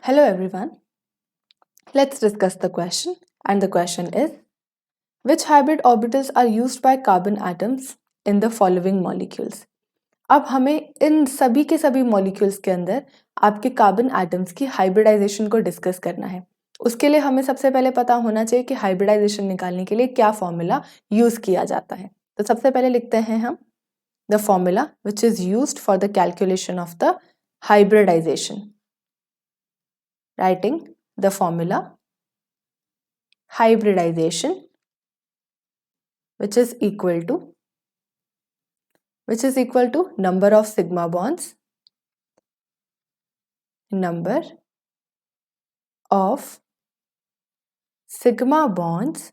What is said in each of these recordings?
Hello everyone. Let's discuss the question, and the question is, which hybrid orbitals are used by carbon atoms in the following molecules? अब हमें इन सभी के सभी molecules के अंदर आपके कार्बन एटम्स की हाइब्रिडाइजेशन को डिस्कस करना है। उसके लिए हमें सबसे पहले पता होना चाहिए कि हाइब्रिडाइजेशन निकालने के लिए क्या फॉर्मूला यूज किया जाता है। तो सबसे पहले लिखते हैं हम the formula which is used for the calculation of the hybridisation. Writing the formula hybridization which is equal to number of sigma bonds number of sigma bonds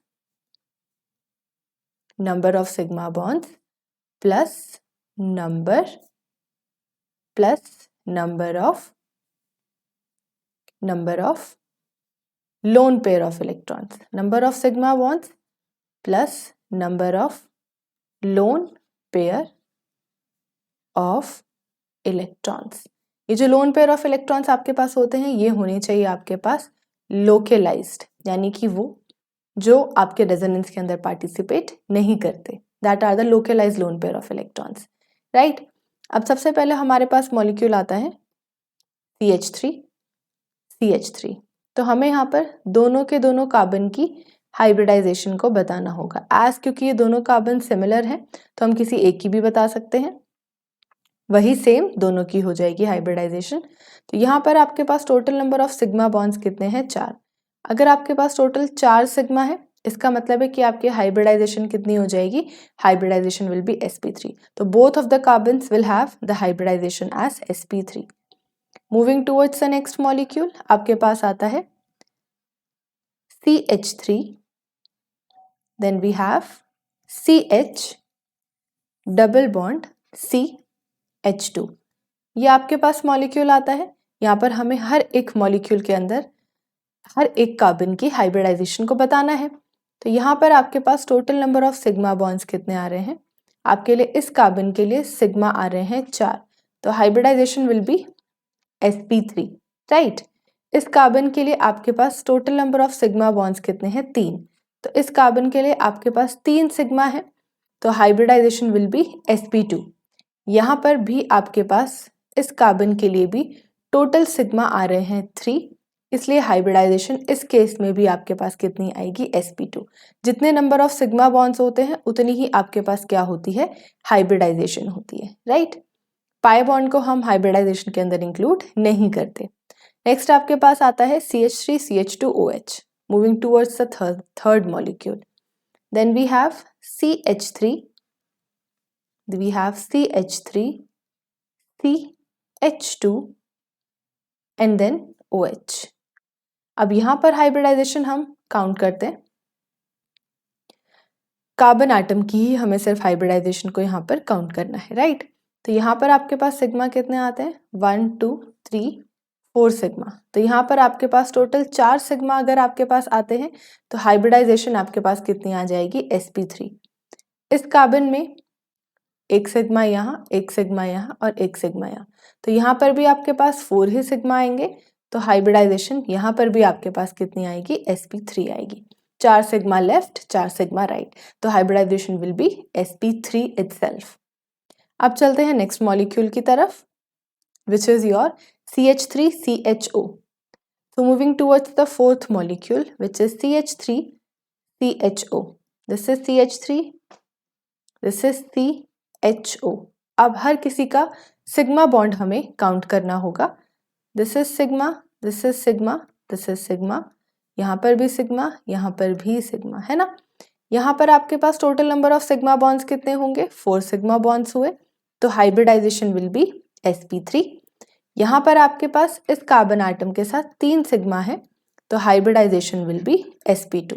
plus number of lone pair of electrons, number of sigma bonds plus number of lone pair of electrons। ये जो loan pair of electrons आपके पास होते हैं ये होने चाहिए आपके पास localised, यानी कि वो जो आपके रेजोनेंस के अंदर पार्टिसिपेट नहीं करते, that are the localised lone pair of electrons, right. अब सबसे पहले हमारे पास मॉलिक्यूल आता है CH3। तो हमें यहाँ पर दोनों के दोनों कार्बन की हाइब्रिडाइजेशन को बताना होगा। क्योंकि ये दोनों कार्बन सिमिलर हैं तो हम किसी एक की भी बता सकते हैं, वही सेम दोनों की हो जाएगी हाइब्रिडाइजेशन। तो यहाँ पर आपके पास total number of sigma bonds कितने हैं? 4। अगर आपके पास टोटल 4 सिग्मा है इसका मतलब है कि आपकी हाइब्रिडाइजेशन कितनी हो जाएगी? Hybridisation will be sp3। तो both of the carbons will have the hybridisation as sp3। Moving towards the next molecule आपके पास आता है CH3, then we have CH double bond CH2। ये आपके पास मॉलिक्यूल आता है। यहाँ पर हमें हर एक मॉलिक्यूल के अंदर हर एक कार्बन की हाइब्रिडाइजेशन को बताना है। तो यहाँ पर आपके पास total number of sigma bonds कितने आ रहे हैं? आपके लिए इस कार्बन के लिए सिग्मा आ रहे हैं 4, तो hybridisation will be sp3, right. इस कार्बन के लिए आपके पास total number of sigma bonds कितने हैं? 3। तो इस कार्बन के लिए आपके पास 3 सिग्मा है, तो हाइब्रिडाइजेशन विल बी sp2। यहाँ पर भी आपके पास इस कार्बन के लिए भी टोटल सिग्मा आ रहे हैं 3, इसलिए हाइब्रिडाइजेशन इस केस में भी आपके पास कितनी आएगी? sp2। जितने नंबर ऑफ सिग्मा बॉन्ड्स होते हैं उतनी ही आपके पास क्या होती है? हाइब्रिडाइजेशन होती है, राइट। पाई बॉन्ड को हम हाइब्रिडाइजेशन के अंदर इंक्लूड नहीं करते। नेक्स्ट आपके पास आता है CH3 CH2OH। Moving towards the third molecule, then we have CH3 CH2 and then OH। अब यहाँ पर हाइब्रिडाइजेशन हम काउंट करते हैं, कार्बन एटम की ही हमें सिर्फ हाइब्रिडाइजेशन को यहाँ पर काउंट करना है, राइट। तो यहाँ पर आपके पास सिग्मा कितने आते हैं? 1 2 3 4 सिग्मा। तो यहाँ पर आपके पास टोटल 4 सिग्मा अगर आपके पास आते हैं तो हाइब्रिडाइजेशन आपके पास कितनी आ जाएगी? sp3। इस कार्बन में एक सिग्मा यहाँ, एक सिग्मा यहाँ और एक सिग्मा यहाँ, तो यहाँ पर भी आपके पास 4 ही सिग्मा आएंगे, तो हाइब्रिडाइजेशन यहाँ पर भी आपके पास कितनी आएगी? sp3 आएगी। 4 सिग्मा लेफ्ट, 4 सिग्मा राइट, तो hybridisation will be sp3 itself। अब चलते हैं नेक्स्ट मॉलिक्यूल की तरफ, which is your CH3 CHO। So moving towards the fourth molecule, which is CH3 CHO। This is CH3, this is CHO। अब हर किसी का sigma bond हमें काउंट करना होगा। This is sigma, this is sigma, this is sigma, यहाँ पर भी sigma, यहाँ पर भी सिग्मा, है ना। यहाँ पर आपके पास total number of sigma bonds कितने होंगे? 4 सिग्मा बॉन्ड्स हुए, तो हाइब्रिडाइजेशन विल बी sp3। यहाँ पर आपके पास इस कार्बन एटम के साथ 3 सिग्मा है, तो हाइब्रिडाइजेशन विल बी sp2।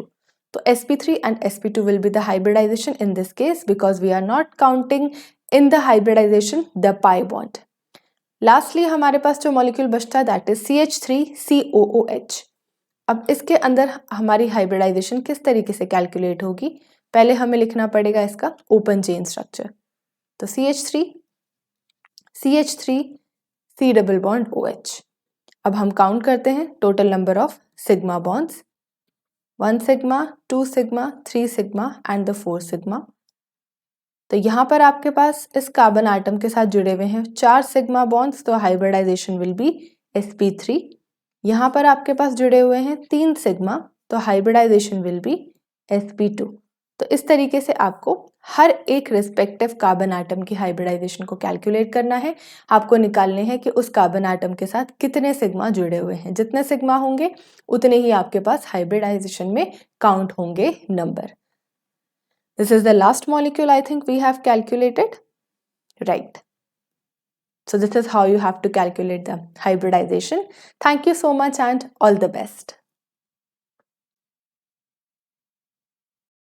तो sp3 and sp2 will be the hybridization in this case because we are not counting in the hybridization the pi bond। Lastly हमारे पास जो मॉलिक्यूल बचता है दैट इज CH3 COOH। अब इसके अंदर हमारी hybridisation किस तरीके से कैलकुलेट होगी? पहले हमें लिखना पड़ेगा इसका ओपन चेन स्ट्रक्चर। तो CH3 C double bond OH। अब हम काउंट करते हैं total number of sigma bonds, 1 sigma, 2 sigma, 3 sigma and the 4 sigma. तो यहाँ पर आपके पास इस कार्बन आइटम के साथ जुड़े हुए हैं 4 सिग्मा बॉन्ड्स, तो हाइब्रिडाइजेशन विल बी sp3। यहाँ पर आपके पास जुड़े हुए हैं 3 सिग्मा, तो हाइब्रिडाइजेशन विल बी sp2। तो इस तरीके से आपको हर एक रिस्पेक्टिव कार्बन आइटम की हाइब्रिडाइजेशन को कैलकुलेट करना है। आपको निकालने हैं कि उस कार्बन आइटम के साथ कितने सिग्मा जुड़े हुए हैं। जितने सिग्मा होंगे उतने ही आपके पास हाइब्रिडाइजेशन में काउंट होंगे number. This is the last molecule I think we have calculated, right? So this is how you have to calculate the hybridization. Thank you so much and all the best.